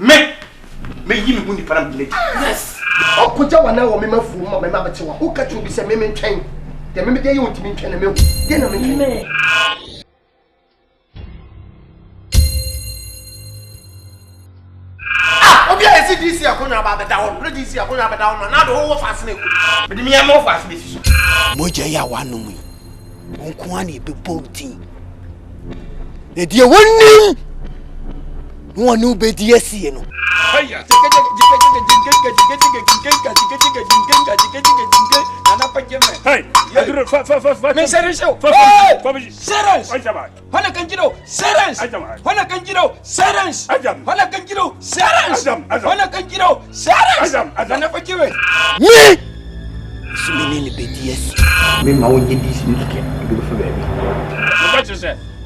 Me yi me hu ni param village. Yes. O ko ja wana wo me mafu mo me ma bete wa. O ka chu bi se me ntwen. De me de ye ontimi ntwen na me hu. De na me ntwen. Obi a esi DC akonya ba beta ho. No DC akonya beta ho na do wo fast na ku. Me de me am fast be so. Moja ya wanu mu. Onko ani be bolting. E die wonni. No no be die sie no. Hey,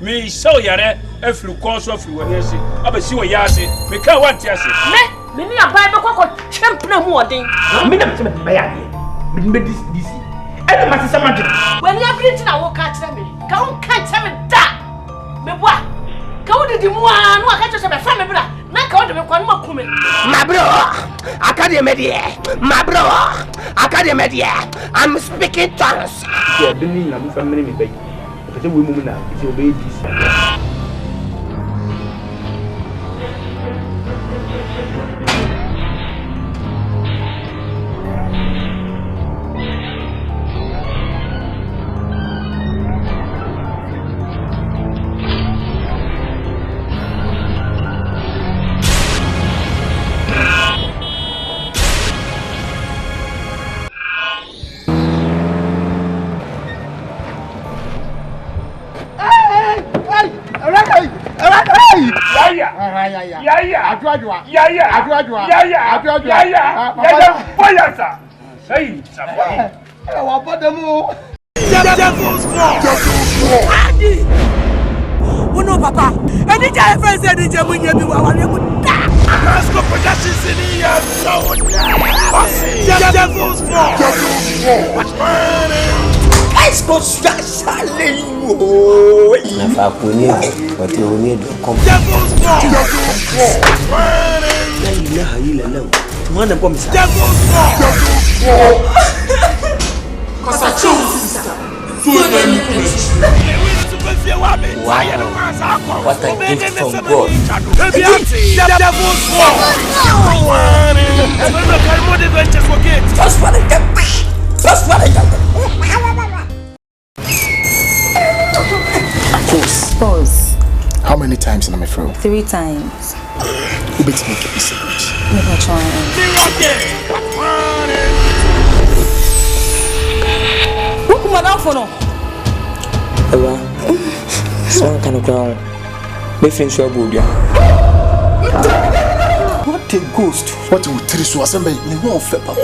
me so yare afru konso afru wanesi abesi wo yase me ka wanti ase me ni abai be kokko twempna hu odin me na me be ya de me DC e ma se sama de wani abiriti na wo ka kire me ka wo ka kire me da me boa ka wo didi mu anu aka kire se be fa me bra na ka wo de me kwanu makume my bro academy there my bro academy there I'm speaking tongues yeah dini na mu fa me be because we move now it's obey this Papa, and the giant friends said the German you would die. Let's go for that is in here. So devil's Let's go Sally. Nafakuni what you need to come. Devil's Wow. What a gift from God. Pause. How many times am I through? 3 times. Who beats me keep me secret? Never try. Who come down for no? So can go. Me finish your boodia. What a ghost. What will tell you assemble me won't flip up.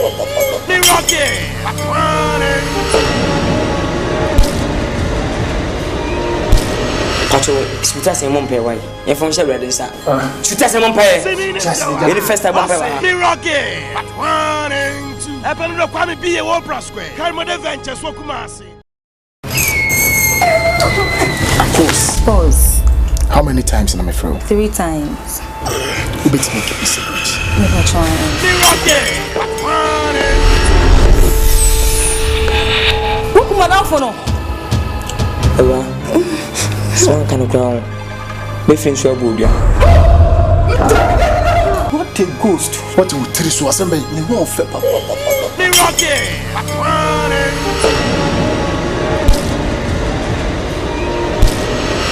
Pacho, suta se mon pay why. E fon share ready sir. Suta se mon pay. Very first time mon pay. Me rocky. E pelu no kwame bi e wo Square. Carmo de Ventures wo Kumasi. Pause. How many times am I through? 3 times. Who beats me keep me secret? Never try. Who come down for no? So can go. Me finish your boodia. What a ghost. What will tell you assemble me won't flip up. Me rocky.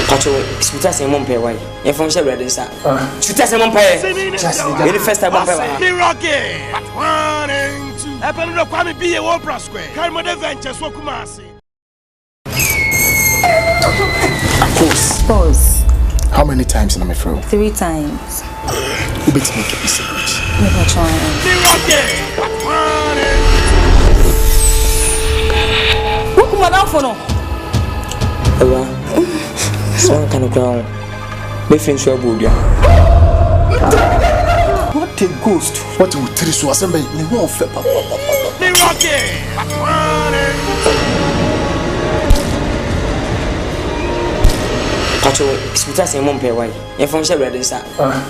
Pacho, suta se mon pay why. E fon share ready sir. Suta se mon pay. Very first time mon pay. Me rocky. E pelu no kwame bi e wo Square. Carmo de Ventures wo Kumasi. Pause. How many times am I through? 3 times. Who beats me keep me secret? Never try. Me rocky. Who come down for no? So can go. Me finish your boodia. What a ghost. What will tell you assemble me won't flip up. Me rocky. Pacho, Sputa say mon pay why. You from share brother sa.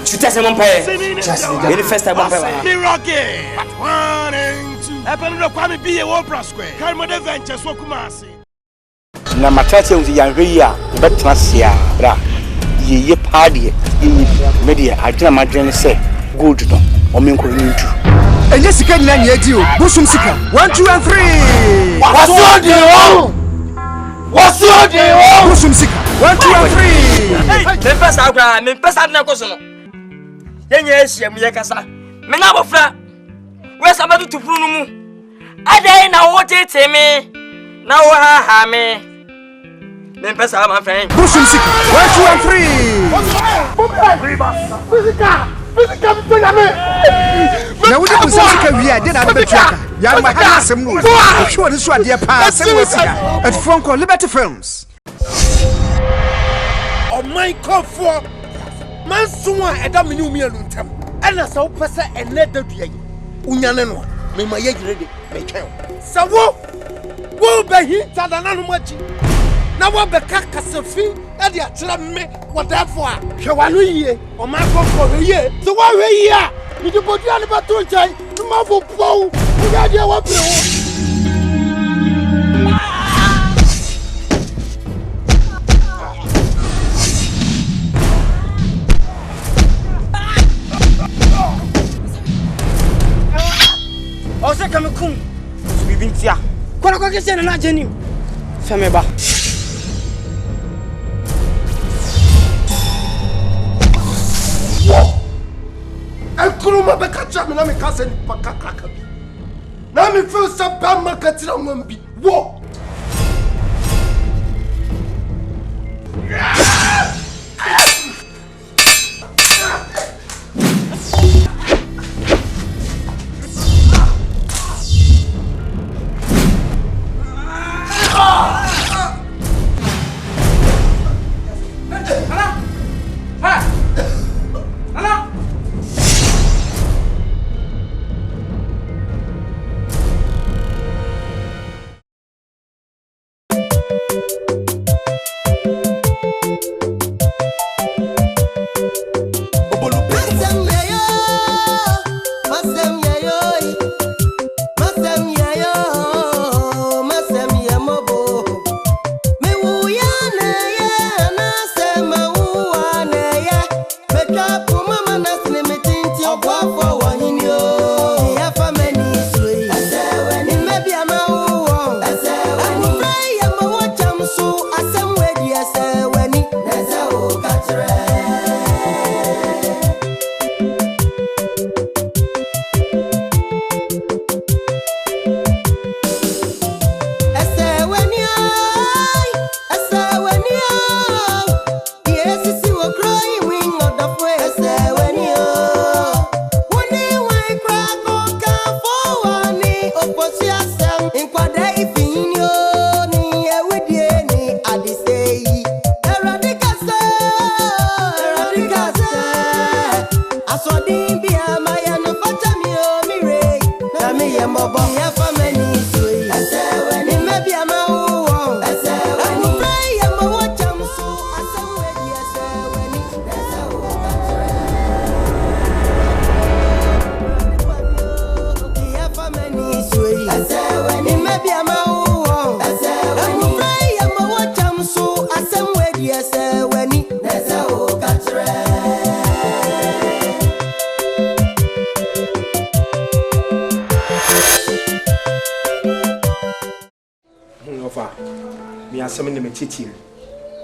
Sputa say mon pay. Very first time mon pay. Me rocky. But 1 and 2. Happen to Kwame be a Opera Square. Carmo de Venture so Kumasi. Na matache uzi yanhwe yi a betena sia bra. Ye party ye media adina madren say good no. Omenko nintu. Enye sika nyina nye di o. Busum sika. 1 2 and 3. What's your deal? Busum sika. 1 2 and 3. Me pesa kwa, me pesa na ko so no. Yenye ehia mu ye kasa. Me na bofra. We sabatu tufuru no mu. Adai na wo tete me. Na wo ha me. Me pesa ma friend. Busum sika. 1 2 and 3. Na wudi busum sika wi a de na be tuaka. Ya ma ha asem no. Hwe woni so ade pa asem wo sika. At phone call Liberty Films. Oh my God for man someone eda me ni umi anu ntam. Ana sa wo pese ene da dua yi. Unyane no. Me ma ye girede me twen. Sa wo be hinta da nanu machi. Na wo be kakasafin e de atira me whatever a hwe wanu yie. O ma go for yie. So wo hwe yie a mi di bodua ne ba to nchai. No ma bo po. Wo ya de wa pre wo. Ose kamekum. Bibintia. Kola kwa kese na jeni. Fameba. Kuruma be kacha me na me kase ni pakaka bi na me feel sa ba makatira ngombi wo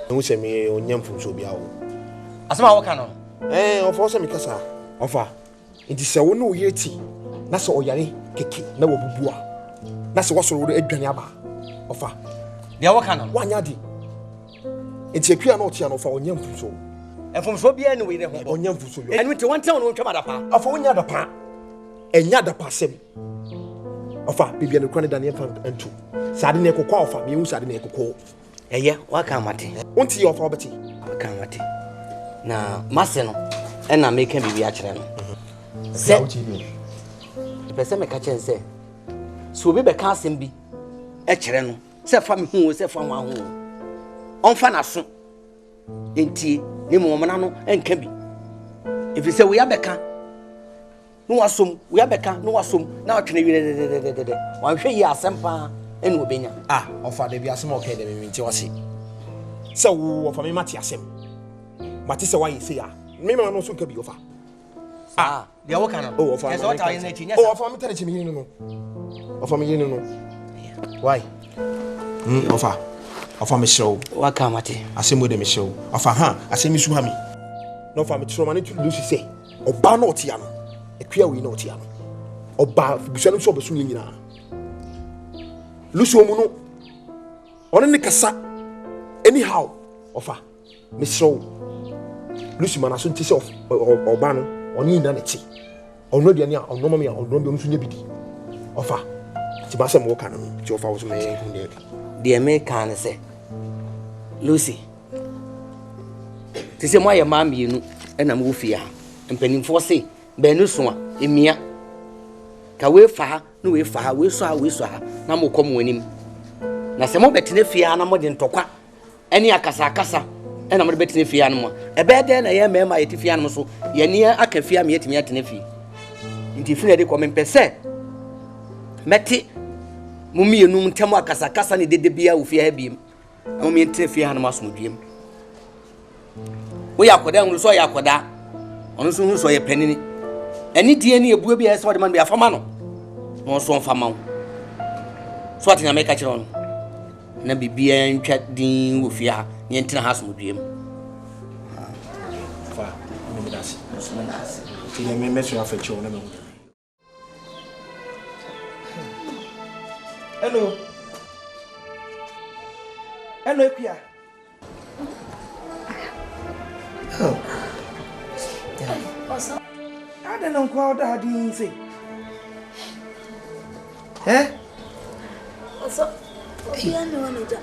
Who me on yam from Sobiao. Asama wo kana. Of also me kasa. Ofa. It is a one no yeti. Na so oyare keke na wo bubua. Na so wasoro do adwane aba. Ofa. Dia wo kana. Wanya di. Enti akua na otia no fa onyam from so. From Sobia no we ne ho. Onyam from so. And we te one town no twama da pa. Ofa wonya da pa. Enya da pa sem. Ofa bibia no kwane Daniel fan antu. Sade ne kokwa ofa me hu sade ne kokko. Eye wa ka mate. Onti your property. Ka mate. Na mase no e na make bibi a kire no. Se pese me ka chen se. So obi be ka asem bi e kire no. Se fa me hu o se fa wa hu. Onfa na so. enti ne mo mana no enka bi if say we abeka no wasom we abeka no wasom na atwene wi de wan hwe yi asempa ene obenya ofa de bi asem okay de me nti wase se wo ofa me mate asem mate se wa yi se ya me ma no so nka bi ofa de wo kana ofa yes what are na chi ofa me tane chi me yin no ofa me yin no why ofa me show wa ka mate asem wo de me show ofa ha asem mi su ha mi no ofa me tro ma ne tu do si se oba na otia no ekua wi na otia no oba busu no so obesu nyina lusu mu no ono ne kasa anyhow ofa me show lusu mana so ntise oba no ono yin na ne chi ono dia ne a ono mama ya ono bi ono so nya bidi ofa ti ba se mo ka no ti ofa wo so me hu ne de me kan se Lucy ti se mo ya ma mienu na mo fia mpanimfo se be no so a emia ka we fa no we fa we so ha na mo kom wanim na se mo betene fia na mo de ntokwa ene akasa na mo betene fia no mo e be de na ye mema yeti fia no so ye ne aka fia me yetimi atene fi nti fi na de ko mempese meti mo mienu ntamo akasa ne dede bia wo fia ha biem mo me ntene fia no maso modiem wo yakoda nru so yakoda ono so hu so ye panini eni die ne ebuo bia so de man bia fama no no so fama wo so atena me ka kire no na bibia ntwa din wo fia ne ntena ha so modiem fa me dasi ti ne me so afa cho na me hello Epia. Oh. Also, I don't know what I didn't say. Eh? Also, you know one of that.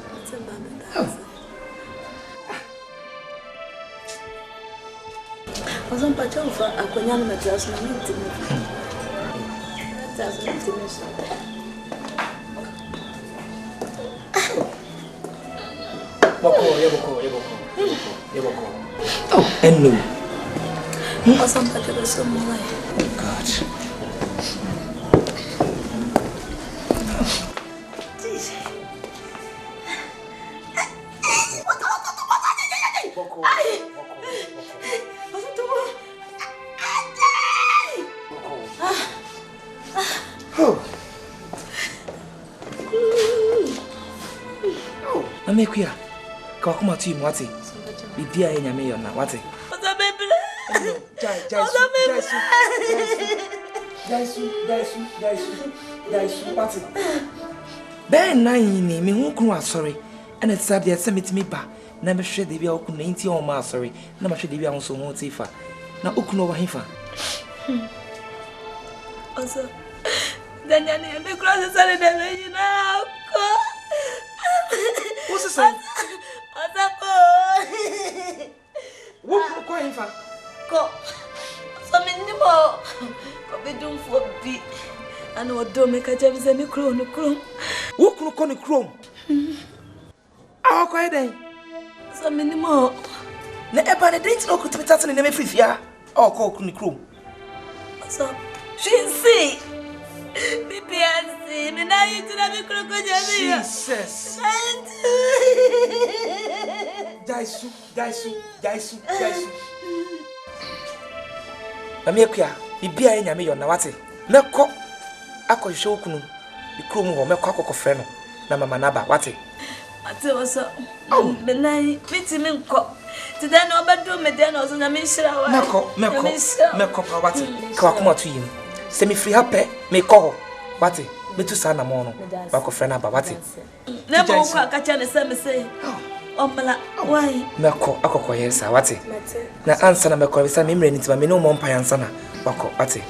Also, but you for a cognano materials na meeting. That's an intimation. Yeboko. Oh, and no. Also, but there was some more. Oh, God. Amekuya. Kakuma tu mwati. Bidia ye nyame yona wati. Oza bebele. Jaisu wati. Ben na yini me hu kunu asori. Ene tsade ye semeti me ba. Na me hwe de bia okunu nti o ma asori. Na ma hwe de bia ho so ho tifa. Na okunu wa hifa. Oza. Danyane me cross sare de me yina ko. What's the same? What going for? Go. So many more. Go be doing for be. I know what don't make a job is any chrome. What could call the chrome? How quiet then? So many more. Never the date no could be touching in every fear. Oh, call chrome. So she see. BPSC, me na you to na me kroko jami. Jesus. Jaisu. Amekuya, bibia enya me yona wate. Meko akọhwe okunu. Bi krom ho meko akọkọfre no. Na mama na ba wate. Ate oso. Me na fiti me nko. Ti da na obedo me de na oso na me nhira wa. Meko pa wate. Ka wakoma to yim. Se me free happy me ko wate betu sana mo no ba ko frɛ na ba wate na bo ko akacha ne se me se omla why meko akokɔ yɛ sa wate na ansa na meko bisa me mre ni tiba me no mo mpa yansa na bako wate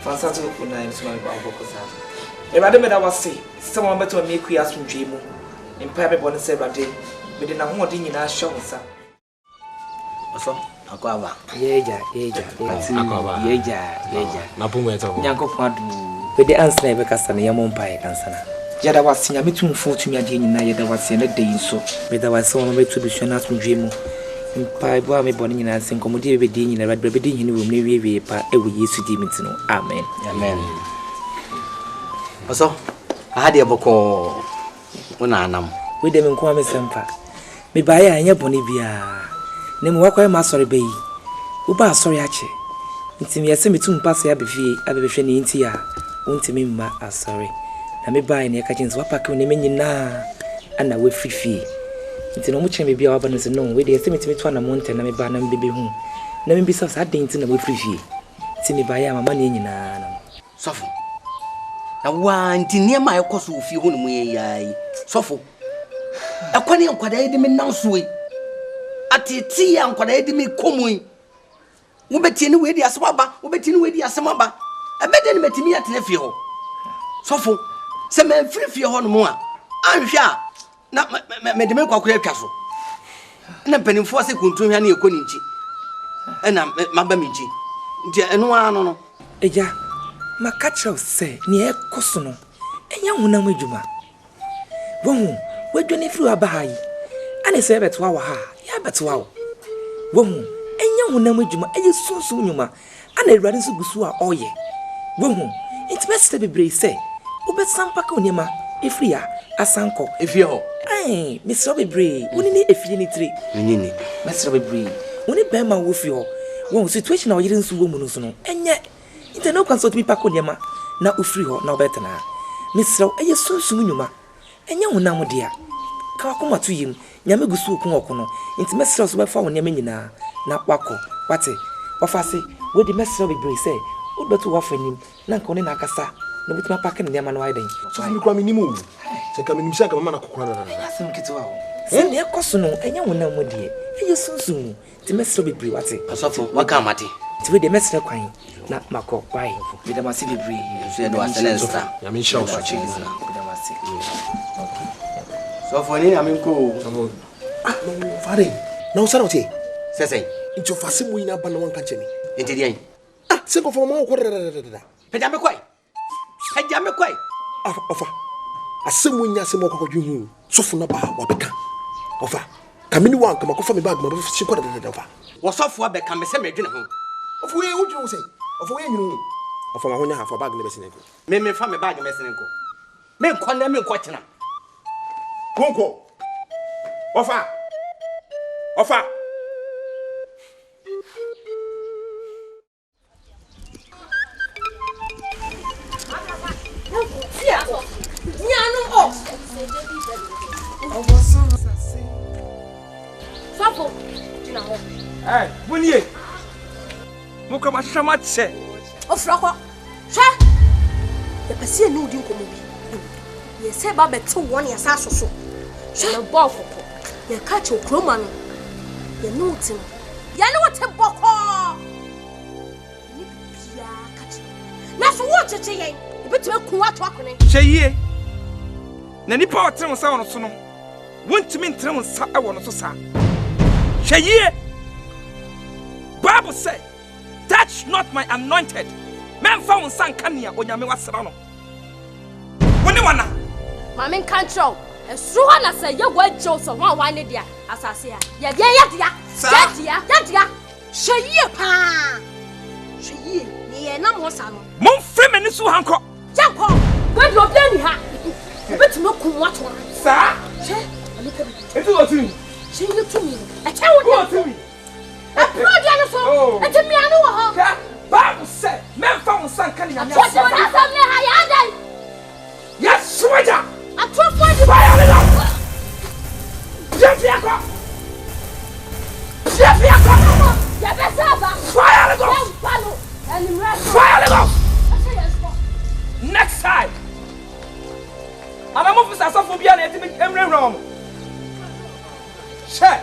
fansa to ko na nso na ba boko sa e ba de me da wase se mo beto me ku asundwe mu mpa be bɔ ne se bade me de na ho ɔde nyina hwɛ ho sa oso akwaba yeja akwaba yeja na pomo eto nyankopon adu we de answer na be kasa na yamo mpa answer na yada wasinya metumfo tumi ade nyina yada wasinya na de nso me da wasinya no betu bisua na asundwe mu Mpa bo me boni nyina sen komodi be di nyina be di hini wo me wie pa e wo Yesu di mitino. Amen. Amen. Oso, ahade boko wona anam. We de me nko me sempa. Me ba ya anya boni bia. Ne mu wakwa ma sori bayi. Wo ba sori ache. Ntimi yese metum pass ya befie abebehwe ne nti ya. Wontimi mma asori. Na me ba ne ka chenso wapake ne menyina ana we frifie. Nti no mu chen bibia waba no se no we de yese metimi to na monte na me ba na mbebe hu. Na me bisa sa den nti na we frifie. Nti me ba ya mama ne nyina na. Sofo. Na wa nti niema ekoso ofie hu no mu yai. Sofo. Akwani nkwada yedi me nanso yi. Atiti ya nkwada yedi me komui. Wobeti ni we di asomaba, wobeti ni we di asomaba. Ebede ni metimi atene fie ho. Sofo, se me frifie ho no mu a. Anhwa na me de me kwakura atwa so. Na panimfo se kuntu hwa na ekoni nchi. Na maba mi nchi. Nti eno ano no. Eja, makacha se ni ekoso no. Enya honam adwuma. Wohu, wadwane firi abahayi. Ane se beto wa ha, ya beto wa. Wohu, enya honam adwuma, eye sunsun nyuma. Ana ewrade nso gusu a oye. Wohu, intibeste bebre se. Obesampa ka onyema efiri ya asanko Efie ho. Ai, Mr. Bebre, woni ni efiri ni tire. Nyini. Mr. Bebre, woni be ma wo fi ho. Wo situation na wo yire nso wo mu no so no. Enye inte no consult me pa ko nyema na ofiri ho na obetena. Mr. eye sunsun nyuma. Enye honam dia. Ka wakoma to yim, nyame gusu okun okono. Inte Mr. so be fa wo nyama nyina na wako. Wate, wafase, we di Mr. Bebre say, wo beto wafanim na nka oni na akasa. No bitima pake ne nyama no widen. So fi kwa minimu. Se ka minimisa ka mama na kokora na. Asem kitwa ho. Se ne ekoso no enya honam mu die. Eye sunsun. Ti Mr. Bebre wate. Asofo, waka amate. Ti we de Mr. kwan na mako why. We de masi Bebre. So do asenesta. Ya min shaw so chini. We de masi. Sofo ni aminko. Sofo. Ah, no fare. Na usara ote. Sese. Into fase mu ina ba na wanka chemi. Enti dian. Ah, se ko fo ma ko da. Pejame kwai. Pejame kwai. Ofa. Asemu nya asemu okokodwu hu. Sofo na ba wa beka. Ofa. Kamini wan kama ko fa me bag ma ba fi ko da ofa. Wo sofo abeka me se medwene ho. Ofa we wudwu se. Ofa we nyinu. Ofa ma honya hafa bag ne be sineko. Me fa me bag me senenko. Me nko na me nko kyena. Konko. Ofa. Ofa. Sofo, tina ho. Munie. Muka mashama tse. Ofrako. Hwe. Ye pese no di nkomo bi. Ye se ba beto won ya sa soso. Hwe na bo foko. Ye ka che okroma no. Ye no tim. Ye no wote boko. Ni bia ka che. Na so wo cheche yen. E beto eku ato akone. Hweye. Na nipa otem sa wono so no. Wontimi ntrem nsa e wono so sa. Hweye. Bible say, touch not my anointed. Men found san kania onyame wasra no. Woni wana. Mama control. Esuha na say ye gwa Joseph wan ne dia asase a. Ye dia. Dia. Hweye pa. Hweye ni ye na mo sa no. Mon freme ni su hanko. Janko. Gwa do bia ni ha. Obetimo ku wato. Sa. Etu go timi. She you to me. I tell you Go to me. I project so. I tell me anu ho. Ka Bible say, men found san kania nya. What you want to me ha ya dai. Yes, swaja. I trust for you. Fire it up. Jefiako. Ya be saba. Fire it up. Palo. And rest. Fire it up. Next time. I'm a move for some phobia and every room. Check.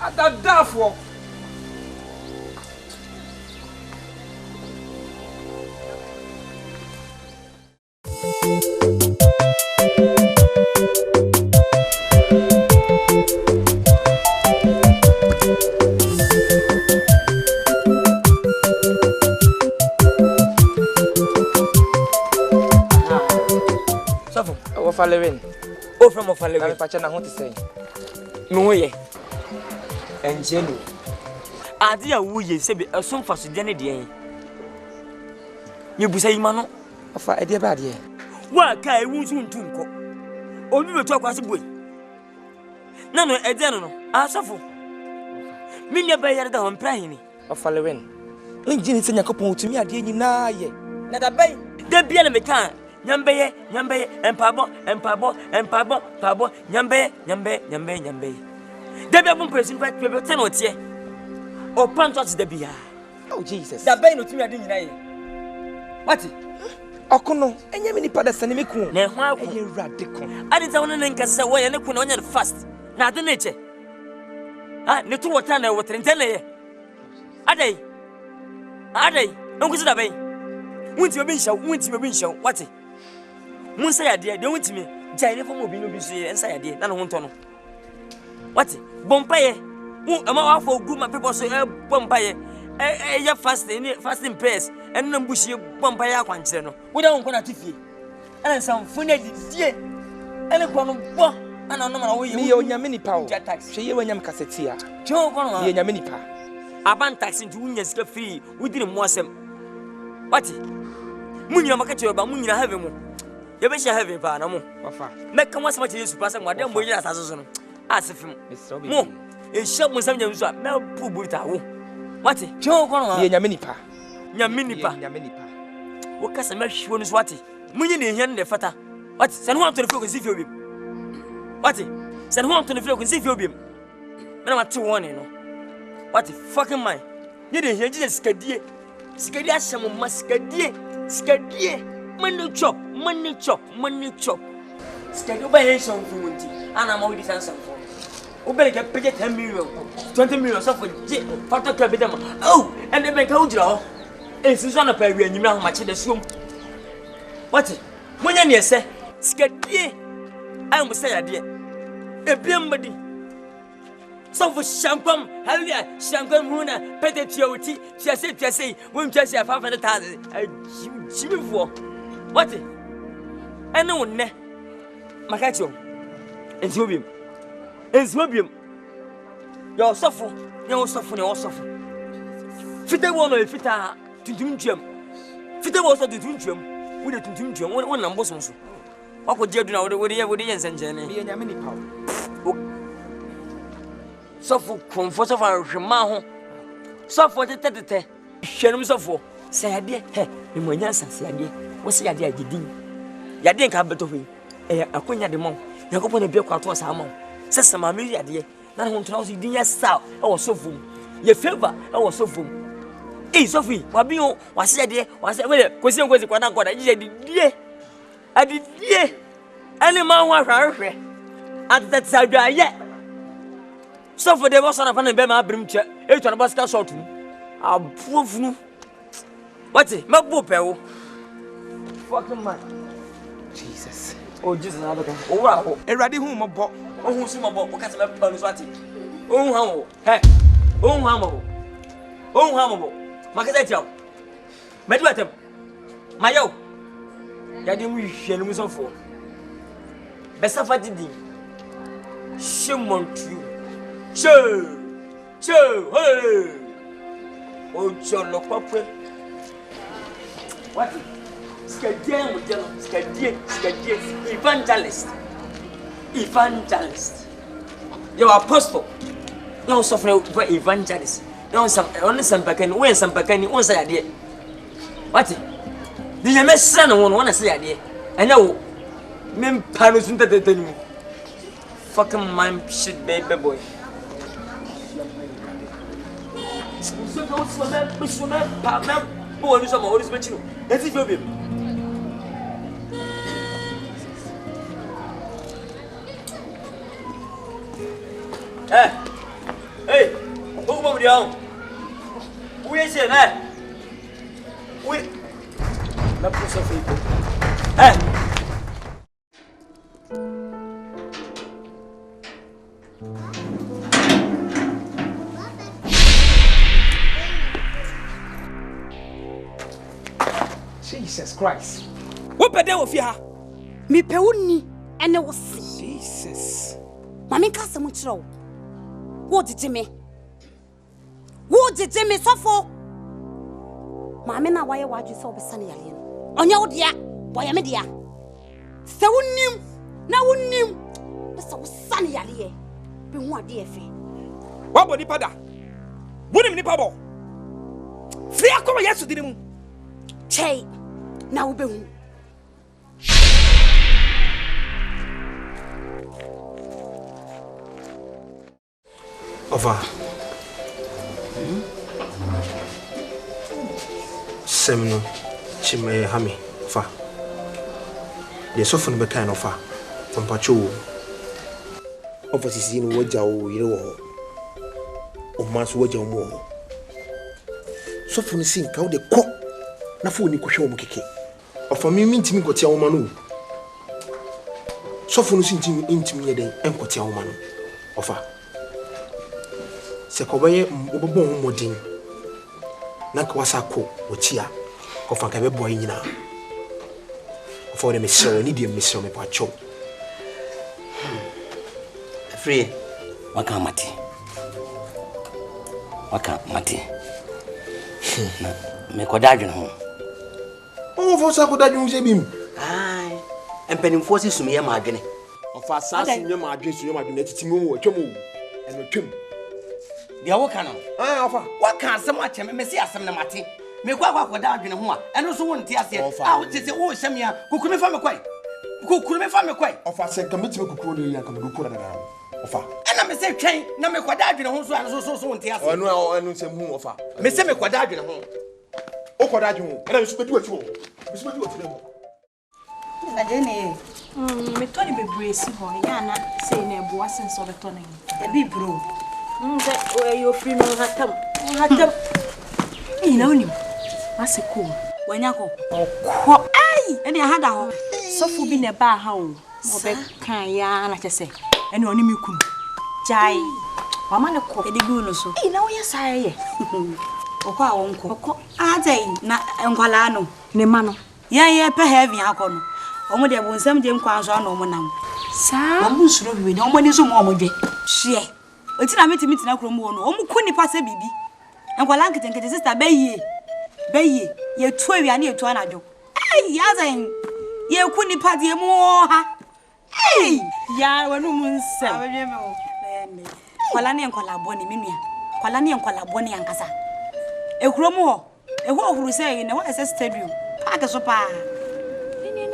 At that therefore. Following. O from of Fale. Na pacha na ho te say. No ye. Angelo. Ade a wo ye se be esom fa so de ne de. Me busa yima no. Afa e de ba de. Wa kai wu su ntunko. Obi betu akwase boy. Na no e de no asafo. Me ne ba yare da hon prahini. Afa lewen. Engine se Yakopon utumi ade nyina ye. Na da bai. De bia na me kan. Nyambeye empabo pabo nyambeye de bia bom presin fa bebe ten otie o panto de bia. Oh Jesus. Da bai no tumi ade nyina ye. What? Okono enye me nipa da sane me ku. Na ho akọ. Eye radical. Ade ta wona nka se wo ye ne ku na onya fast. Na ade na eche. Ah, ne to wota na wotre ntene ye. Ade. Onkusi da bai. Wunti be nshaw. What? Mun say ade de wontimi jaile fo mo bi no bi so ye nsa ade na no honto no. What? Bompaye. Wo ama wa fo gu ma people so bompaye. Ya fasting prayers. En na mbushi bompaye akwankire no. Wo da won na tifie. Ana sam fune die. Ana ko no bo. Ana no ma wo ye. Me ye onyame nipa o. Hwe ye wanyam kaseti a. Jo ko no. Me ye onyame nipa. Aban taxi nti wunya sika free. Wudiri mo asem. What? Munyina makati yoba munyina have mu. Ye be sha have pa na mu. Wafa. Meka mo asema Yesu pa asem wade mo yira asase so no. Asefim. Mo. E sha mo sam nyam so a me pu burita wo. What? Jo ko no. Ye nyame nipa. Nyame nipa. Wo kasa ma hwo no so what? Munyi ne hia ne fata. What? San ho anto ne fio ko sifio bi. What? San ho anto ne fio ko sifio bi. Me na mate woni no. What the fucking man? Ye de hia Jesus skadie. Skadie asem ma skadie. Money chop. Skadie ba yen shon fu wonti. Ana ma wodi san san fu. O be ke pege 10 million. 20 million so for je. Fata ka be dem. Oh, and the bank how jira ho. E si so na pa wi anyimi ahoma che de suom. What? Monya ne ese. Skadie. Ai mo say ade. Ebiem badi. So for champagne, hallelujah, champagne huna, pete tioti, tiase, won tiase 500,000. Jimmy for what? I know ne. Makacho. Enzobium. Your suffer, your suffer. Fite one or fita tuntum jam. Fite was to tuntum with a tuntum jam one number so. What could you do now with the Jensen Jenny? Me nyame nipa. Suffer comfort of our Shamaho. Suffer the tete. Shenum suffer. Say, dear, me when you say, dear, what's the idea? You didn't have better way. A queen at the monk. You go on a beer quarter was among. Says some amelia, dear. Not one to you didn't south. I was so full. Your favor, I was so full. Hey, Sophie, what be you? Was said, dear, was said, well, question was the one I got. I did, dear. I did, dear. Any man was her. At that side, yet. So for the boss on a fan and Bema brim chair, it's on a basket shot. I'll prove you. What's it? My boopel. Fucking man. Jesus. Oh, Jesus, another thing. Oh, wow. E ready who mo bo. Oh, who's my boy? What can I tell you? What? Oh, how? Hey. Oh, how? Oh, how? Macadetio. Medwetem. Mayo. Yadim wish and was on for. Bessafa did. Shimon true. Hey! Oh, John, look up. What? Skadie, evangelist. Your apostle. No suffering for evangelist. No, only some backend, when some backend, one say idea. What? Did you miss son one to say idea? I know. Men panos into the tenue. Fucking mind shit, baby boy. Hey, who will be down? We is here, we not put some people. Jesus Christ. What better of ya? Me peuni ene wo si. Jesus. Mami kasa mo chiro. Wo did me? Sofo? Mami na waye waju so obesane yale no. Onya wo dia, boye me dia. Se wonnim na wonnim. Besa wo sane yale ye. Be hu ade efe. Wa body pada. Wonim ni pabo. Free akoma Yesu dinimu. Chei. Na wo be hu. Ofa. Semno chime hami fa. Ye sofo no be kan no fa. Ompacho. Ofa sisi no woja wo yire wo. O maso woja wo mo. Sofo no sin ka wo de ko. Na fo ni kohwe wo keke. Ofa mi ntimi kotia wo ma no. Sofo no sin ntimi ye den enkotia wo ma no. Ofa. Se kobaye mbobbo modin na ka wasako ochia ofa ka be boy nyina ofa de mesero ni de mesero me pa cho free waka mate na me kodadwene ho o fo sa kodadwene se bim ai empanimfo si sumiye ma adwene ofa sa sumiye ma adwene titimi wo atwam eno twam dia wo kana ah ofa waka asem ache me se asem na mate me kwa koda adwene ho a eno so won ti ase a wo tese wo hyemia kokuru me fa me kwai ofa se kametime kokuru de yan kamdu kura dada ofa ena me se twen na me koda adwene ho so an so won ti ase enu se mu ofa me se me koda adwene ho o koda adwene ho ena me so bedu atu ho ho na dene me toni bebre si ho ya na sei na ebo asen so betoni e bi bro nze o yo free me hatam ina onim aseko wanya ko okọ ai ene hada ho sofu bi ne ba ha o mo be kan ya na chese ene oni mi kun jai mama ne ko e de bi no so ina wo ya sai ye okọ a wonko okọ adai na enkwala no ne ma no ya pe heaven akọ no omo de bo nsam de nkwan so na omo nam sa omo nsuro bi ne omo ni so mo omo dwe hye oti na metimi tina krom wo no omo kuni pa se bibi enkwala nkete sister beye ye tu awia na ye tu anajo ai ya zan ye kuni pa de mo ha ai ya wanu mun nsem abebe me wo kwala ne enkwala boni menua kwala ne enkwala boni ankasa ekrom ho eho ohuru se ne ho ese stadium park so pa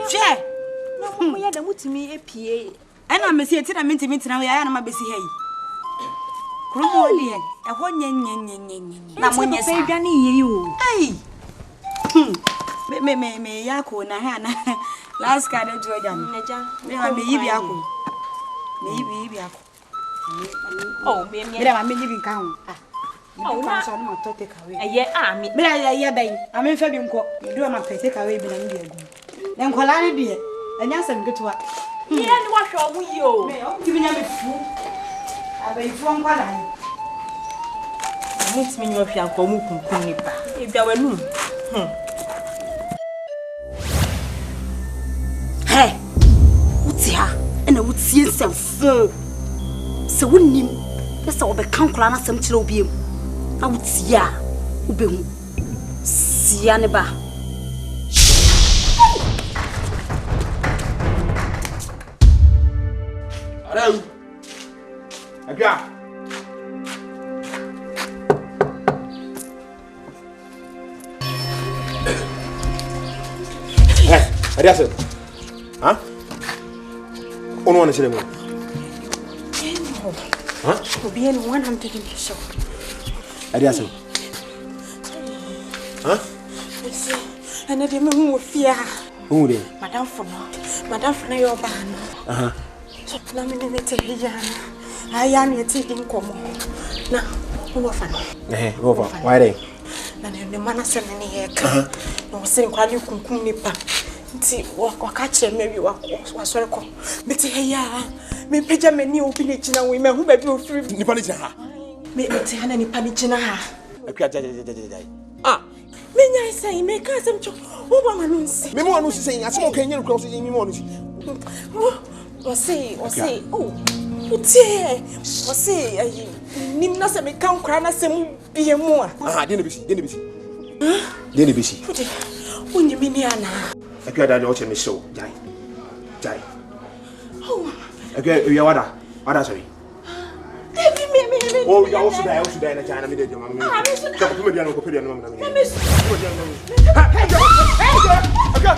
hye no mo ya da mutimi epie ana mesi eti na mentimi tina ya na mabesi hayi kromo li e ho nyenyenyenyenyen na mo nyesa pe dwane yeyi o ai me yako na ha na last card to oja me ma me yibi ako oh me ma me yibi nka ho oh na so no to take away eye me ya dan ame fa bi nko do ma pe take away bi na ndi agu na nkola ne de anya sam getuwa ye ni wa hwe omu yi o me o gibi nya me fu abai fu nkwala ni mutimi nyo hwe akọ mu kunkun nipa e bia wanu Hey, uti ha, ena uti ensem fo. Se wonim, pesa obekan kula na sem kire obiem. Na uti ya, ubehu. Sia ne ba. Arau. Agya. Ariase. Huh? Ono wana chile mo. Huh? Obi en one I'm taking the show. Ariase. Huh? Ana de me hu ofia. Hu de. Madam Fono yo ba no. Aha. So na me ne te ya. Aya ne te din komo. Na, wo fa no. Wo fa. Why dey? Na ne mana se ne ye ka. No se nkwali kunkum nipa. Nti waka kire me wi wasore ko. Meti he ya. Me peja mani obi ne gina we me hu ba bi ofiri. Nipa ne gina ha. Me te ha na nipa ne gina ha. Akwa ah. Me nya sai me ka sem cho. Wo ba ma no nsi. Me mo anu si sai asem o kan yen cross yin me mo anu si. Ose, oh, utie, ose, nimna se me kan kra na se mu bie mu a. Ah, dey na bisi. Dey na bisi. Unyimi ni ana. Akwa da o che me show, jai. Oh. Okay, you wada sorry. Me. Oh, you also die na China me dey jama me. Ah, me so. Ka ko me dia no ko pedia no me na me. Me so. Okay.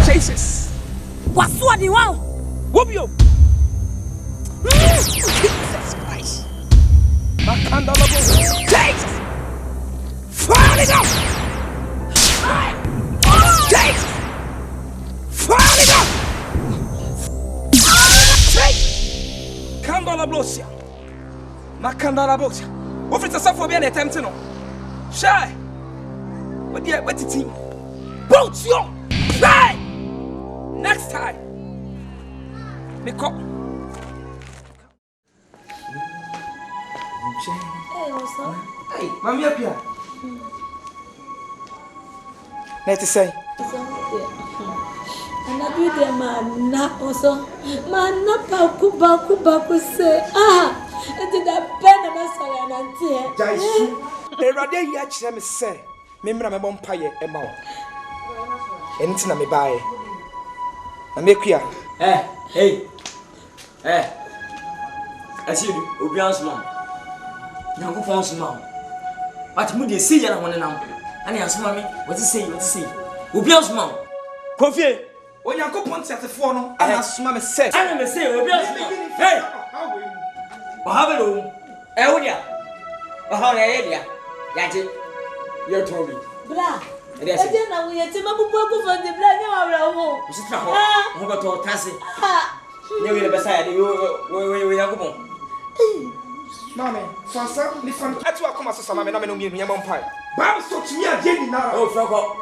Jesus. What's what you want? Whoop you. Jesus Christ. Jesus. Falling up. Jesus. Falling up. Candala blosia. Macandala blosia. What is the suffer being attempting? Shy. What did he? Boats you. Hey! Next time. Nico. Hey, what's up? Hey, Mami up here. Net to say. And I do them man also. Man na baku say. And did that pen and a salad and Jaisu. A radia yach them say. Memra me bompaye e ma. Enti na me bae. Na me kua. Hey. Asidu, obi ansoma. Nyango fon ansoma. Ati mu de sei ya na wona nam. Ani ansoma me, what is say? Obi ansoma. Kofi, Onyanko pontiatefo no ana soma me say. Ana me say obi ansoma. Hey. Ohabelo. Wo dia. Oha na ye dia. Yaje. You told me. Bra. Ede na wo yete mabubu for the bla nya wawra wo. Usitra ho. Ho beto tase. Ne we le besa ya de we yakobon. Mame, fansa ni fan atu akoma so sama me na me no mienu yamon pai. Ba so tumi ade ni na. Oh frako.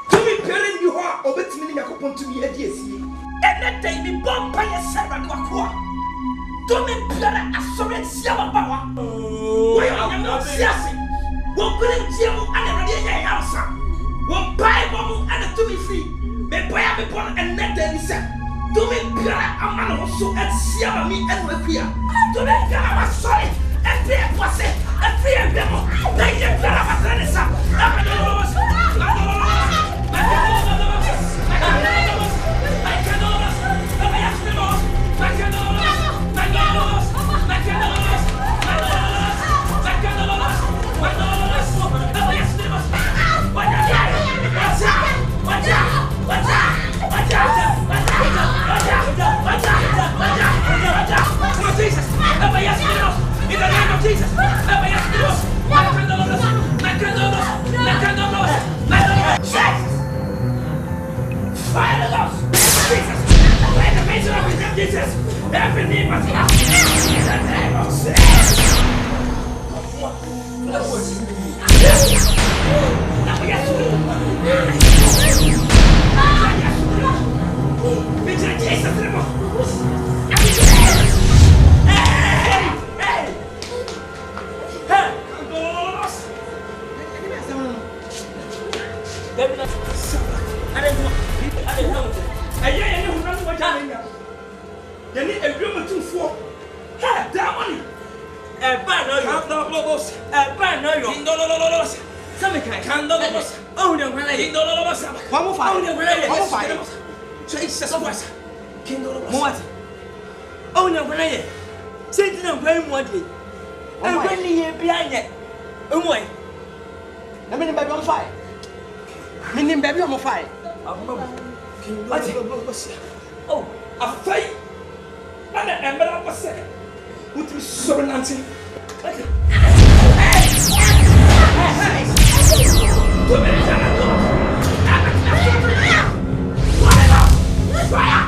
Tumi pere ni ho a obetimi ni yakopon tumi ade asie. Ene dai ni bom pai sara do akwa. Tumi pere asore sia wa bawa. Wo ya no siase. Wo kure tiemu ana rade ya yamsa. Wo pai bomu ana tumi free. Me pai me pon ene dai ni se. Tumi pere amana wo so atsia ba mi enu akua. Tumi pere wa sorry. Every posse, every demo. They get better at Renessa. In the name of Jesus, fire the Lord, Jesus, by the measure of his name, Jesus, every knee must bow in the name of Jesus. Jesus Christ. What? Oh no, when I say to them very much. And when you behind it. Oh my. The minute baby on fire. Meaning baby on fire. Oh, a fight. And an ember of a second. With me so Nancy. Fire!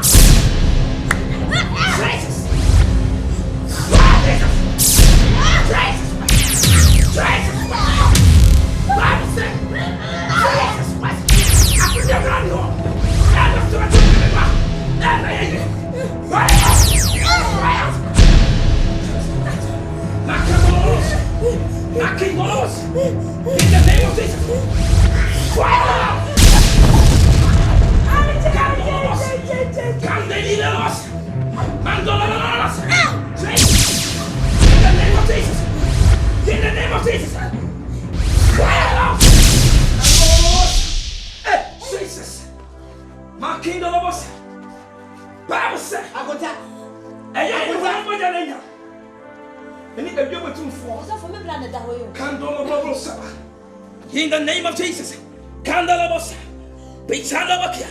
Jesus! In the name of Jesus! Fire! In the name of Jesus! Jesus! My kingdom of us! Bible said, I got that. And I got that. And if you were too far, in the name of Jesus, Candalabos, Pichalabakia,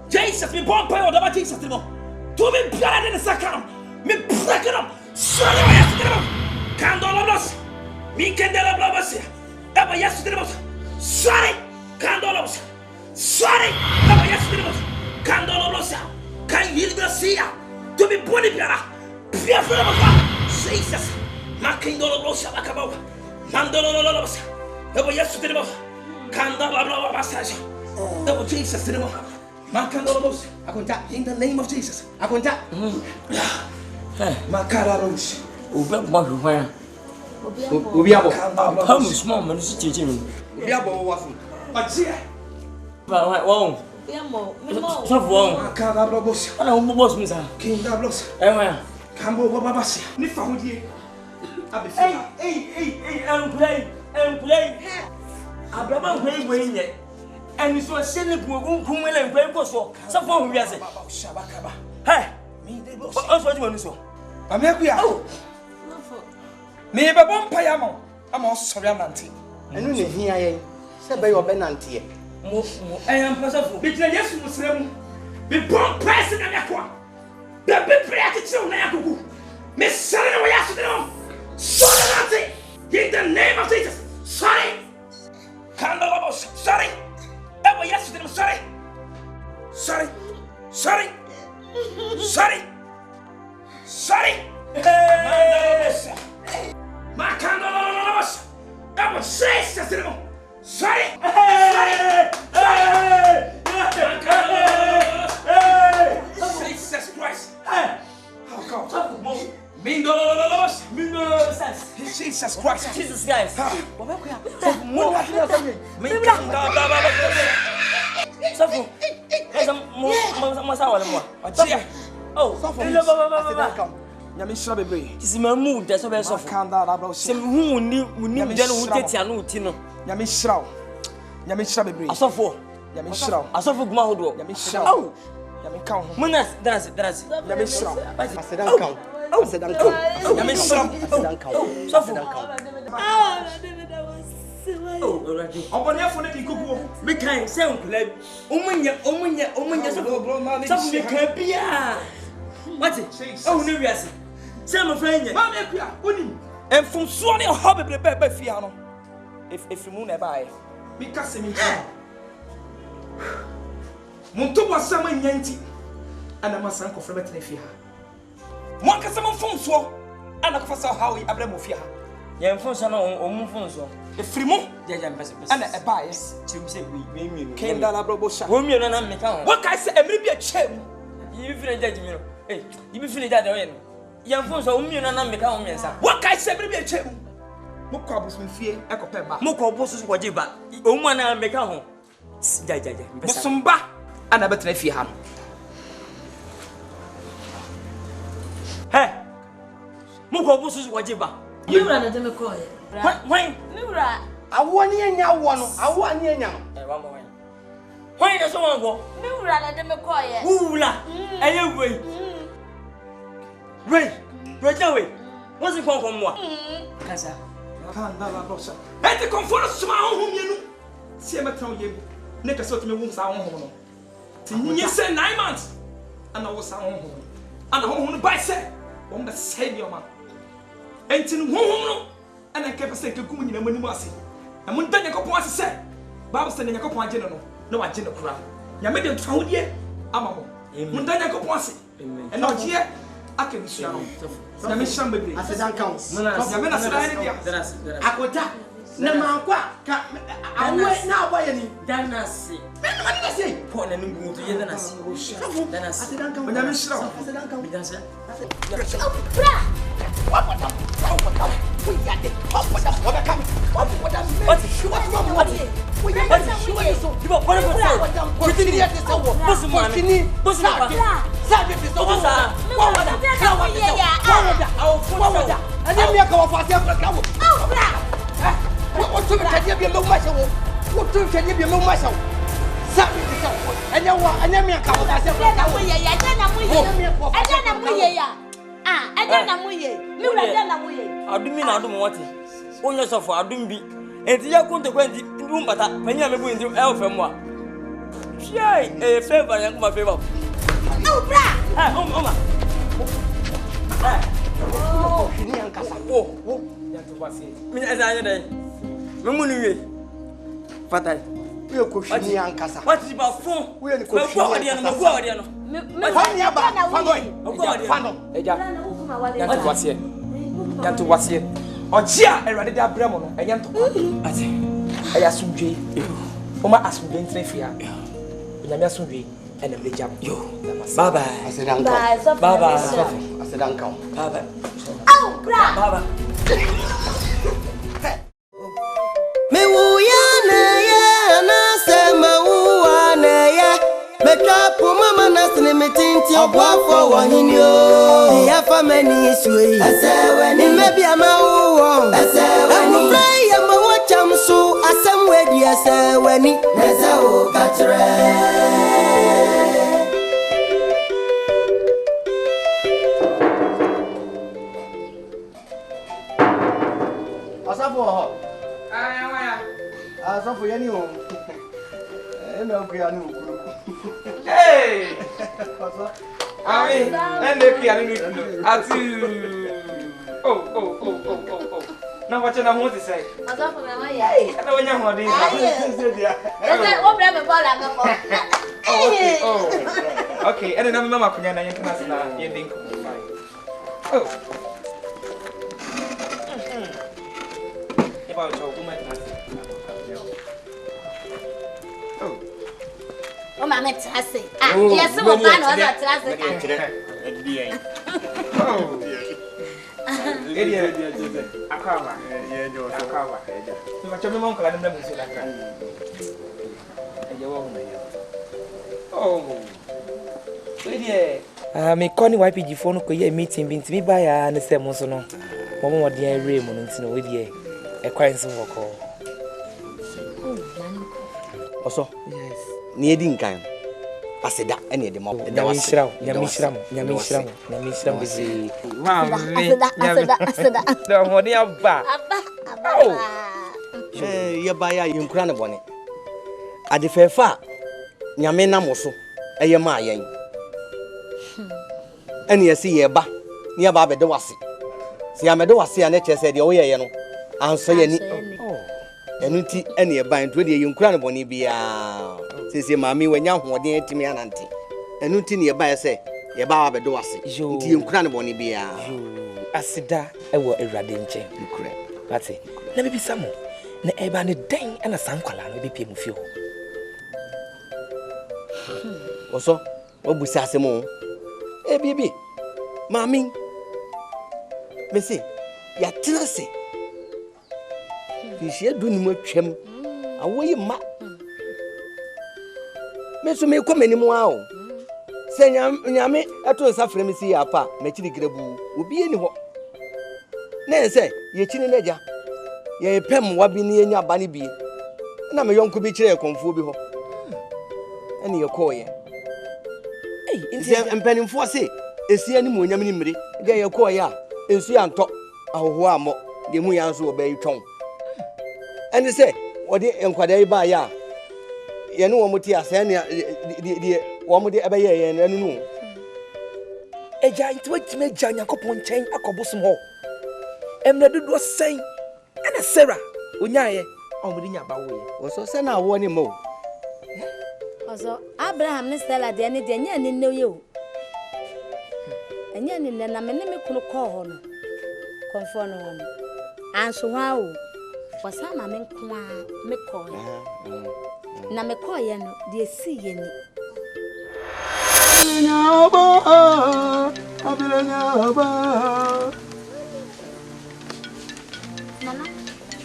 Jesus, we bomb by the Jesus to be blood in the second, me break it up, sorry, Candalabos, me Candalabos, ever yesterday, sorry, Candalabos, sorry, ever yesterday, Candalabos, can you see to be body bearer, fearful of Jesus. Makindolo blosa bakabo. Mandolo lobos. Ever yesterday. Kandala blow passage. Double Jesus to the Makandolo bos. Akonta in the name of Jesus. Akonta. Makara rose. Ubebo where? Ubiabo. How small man is teaching me. Ubiabo was. But see. Wow. Stop wrong. Makara bos. I don't know what's Mr. King Dablos. Ever. Cambo Babasi. Nifaudi. Hey, and play. Abraham playing yet. And you saw a silly who will and play for so. Some form of yes. Hey, also doing so. I'm happy. Oh, never one payamo. I'm also romantic. And only here, said by your benanti. I am possible. Between yes, Muslim. Be born person and aqua. The big bracket so now. Miss Selena, we asked them. Sorry, in the name of Jesus. Sorry. Candles. Sorry. Ever yesterday. Sorry. Sorry. Sorry. Sorry. Sorry. My candles. Ever says yesterday. Sorry. Jesus Christ. How come? Jesus Christ. Jesus guys. I said, Uncle. And from Swanee or Hobby by Fiano. If you moon by because me. Monto was some yanty and I must uncle from it. Monka some phone so and I saw how we have them of ya. Young phone, or moon phone so. Efrimo. Jaja mpese. Ana eba yes. Chimse we. Kenda la brobo sha. Wo mi na me ka ho. What kai say emri bi a chem. You feel jaji mi no. Eh, you be feel jaji o ye no. Yan fo so wo mi na me ka ho mensa. What kai say emri bi a chem. Mo ko abus mi fie e ko pemba. Mo ko bosu ko jiba. O mu na me ka ho. Jaja mpese. Musumba ana betra fie ha no. Hey. Mo ko bosu ko jiba. Miura na deme ko ye. When Miura. Awo ni enya wo no. Awo ani enya no. Eh wa mo when. When na so won go. Miura na deme ko ye. Wula. Eye we. Wey. Roja we. What's it come from moi? Kasa. Kan da la brosa. E te konforo suma honhom yenu. Sie metra yem. Ne ka so to me wum sa honhom no. Ti nyi se 9 months. Ana wo sa honhom. Ana honhom no bai se. Wo me say bi o ma. Entin honhom no. Ana ke pese ke kum nyina mani mu ase. Na mun tanya ko pon ase se. Bible say nya ko pon agye no. Na wa gye no kura. Nya me de twa hodie ama mo. Mun tanya ko pon ase. Amen. Na ogye ake bisua no. Na me sham bebre. Asedan kan. Nya me na sira ne dia. Akota. Na mankwa ka awo na aboye ni. Danasi. Me no mani say. Po na ngu to ye danasi. Danasi. Asedan kan. Nya me shira. Asedan kan. Danasi. Bra. Adumi na adum wati. Onyo sofo adum bi. Enti ya konto kwenti ndum bata. Panya mebu ndi e ofem a. Hwai favor yan kuma favor. Bra. Oma. Oh, ni an kasa. Wo. Ya to wase. Mi anya dai. Memu ni we. Fatai. We ko hwini an kasa. Wati ba fon. We ni ko hwini. Magu awade no. Fani aba. Fano. Eja. Ya to wase. Ya to wase. Ojia erade da bremo no. Enye ntoko. Ati. Eya sumdwe. Oma asumdwe ntre fia. Nyame asumdwe ene mlejam. Yo. Bye bye. Asedan kan. Bye bye. Asedan kan. Bye bye. Au, bra. Bye bye. Me wuya na ya na sema wuwa na ya mekapu mama na sine metinti obwafo wahini o ya famani suyi aseweni mebi ama wuwo aseweni play ya ma wacham so asem wedi aseweni neza o katre Asafo ho. Asafo yani o. Na ku ya ni okuru. Hey! Ami, ende ki ani nuku. Ati. Oh. Na wacha na ho ti sai. Asafo na ma ya. Ana wonya ho din. Ese o bra me bola ngako. Okay, ende na mama kunya na yenka na yendin ko. Oh. Iba cho kuma na. O ma me trase. Yes mo ba no na trase ka. Oh. Edia akawa. Akawa. Ni macho me monko la ndem musu la kra. Eje wo ho na yo. Oh. Edia me koni YPG phone no ko ye meeting bi ntimi ba ya ne se mo so no. Mo mo de ere mo no ntino we die. E kwan so woko. Oso. Yes. Ni edi nkan. Aseda ene ede mo. Nyamishram bizi. Aseda. Da ho de aba. Ye ba ya yinkura ne bone. Ade fefa nyame na mo so eye ma ayen. Ene yesi ye ba. Ni aba be de wase. Si ya me de wase ya ne chese de wo ye no. Anso ye ni. Enuti ene ye ba nto de yinkura ne bone bia. Sisi mami wanya hoden etimi anante. Enuti ne ye ba se ye ba wa be de wase. Nti yinkura ne bone bia. Asida ewo Ewrade nche. Nkure. Ati. Na bibi samo. na eba ne den na sankwala no be pie mu fie ho Oso obusi asemo bibi mami me say ya tenase bishie du ni mo twam awoyi ma me so me komani mu a o se nyame eto nsa frem si ya pa me chiri grebu obi eni ho na se ye chiri naja ye pem wa bi ni enya ba ni bi na me yonko bi chire konfo bi ho eni ye koye nti empanimfo se esia ni monyam ni mmire de ye koye a ensu ya nto ahoho amo de mu ya nso obayi twon eni se odi enkwada yi ba ya ye ne wo muti asa ne de wo mu de ebeye ye ne nu eja nti watime ja Yakobon chen akobosom ho emre dodo sen ena Sarah onyaye omudi nya bawo ye wo so na wo ni mo Oso Abraham ni Stella de ne de nya ni ne ye o. Enya ni na me ne me kunu ko ho no. Konfo no ho no. Anso ha o. Wasa ma me nko a me ko ye. Na me ko ye no de si ye ni. Nana.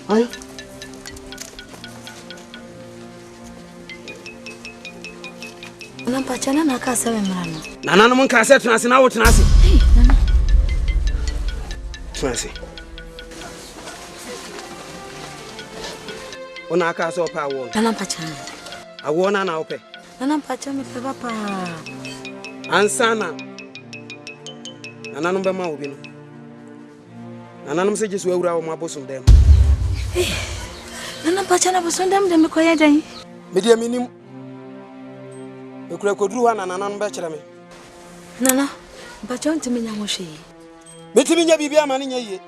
Ay. Nana chana na ka sabe mrano. Nana no mun ka se tunase na wo tunase. Nana. Tunase. Ona ka so pa wo. Nana pachana. Awo na na ope. Nana pachana me papa. Ansana. Nana no be ma obi no. Nana no se Jesu awura wo ma bosom dem. Nana pachana bosom dem de me koye dan. Me dia minim. Ekura koduru ha na nana no be kire me. Nana, pachon timi nya mo hwe. Betimi nya bibia ma ne nya yie.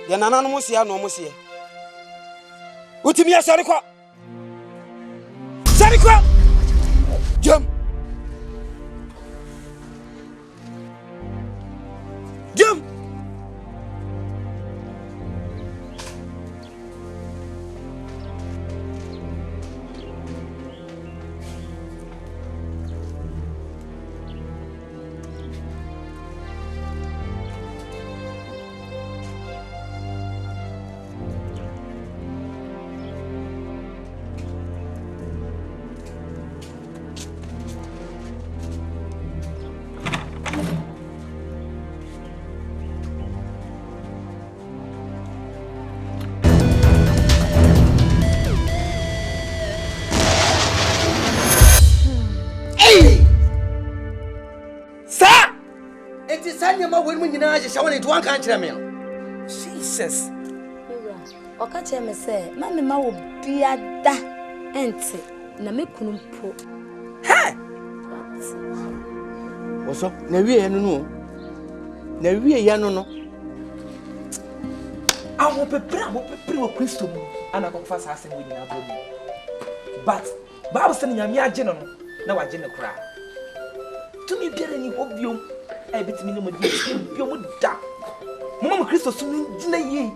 Ya nana no mo sia no mo sia. Utimi ya sari kwa. Sari kwa. Jam. Jam. Jesus. Oka che me say, ma me ma wo biada ente na me kunu mpo. He! Oso, na wie ye no no. Na wie ye no no. Awo pepra wo Kristo mu. Ana ko fa sa wo nyina bo mu. But Bible say nyame agye no na wagye ne kura. Tumi biara ni obiom. E bitimi no mo di obiom da. Mama Kristo sunu gina yi.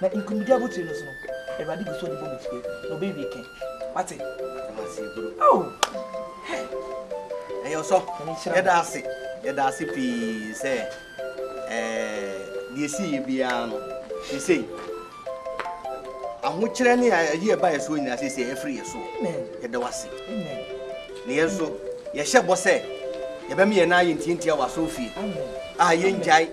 Na inkomedia bo tire no so no. Everybody go so di bo bitike. No baby ken. What it? Oh. Hey. Ayo so. Ye da ase pi say die si bia no. Say ahu kire ne ye ba yeso nyina say every yeso. Amen. Ye da wase. Amen. Ne yeso ye hye bo say ye be me ye na ye ntientia wa so fie. Amen. Ah ye njai